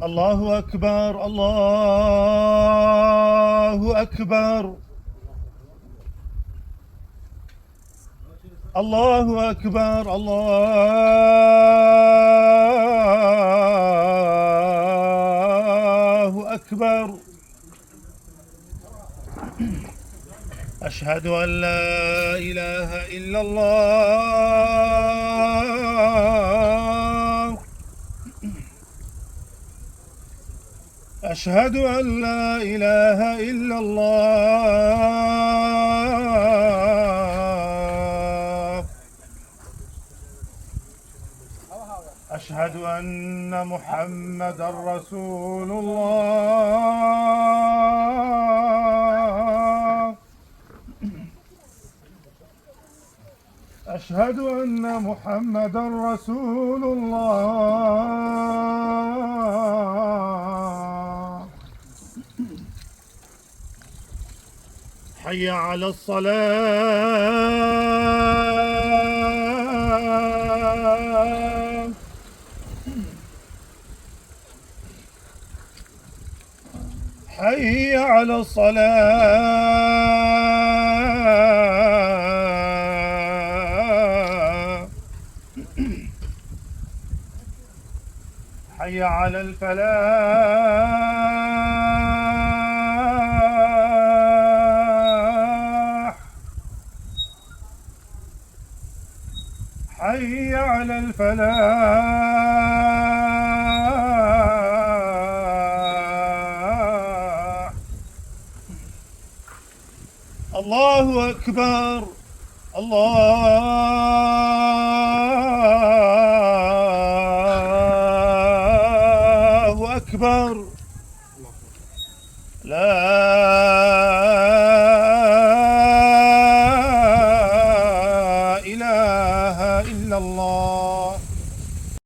الله أكبر الله أكبر الله أكبر الله أكبر. أشهد أن لا إله إلا الله. أشهد أن لا إله إلا الله. أشهد أن محمدًا رسول الله. أشهد أن محمدًا رسول الله. حي على الصلاة. حي على الصلاة. حي على الفلاح. حي على الفلاح. الله أكبر الله أكبر. لا إله إلا الله.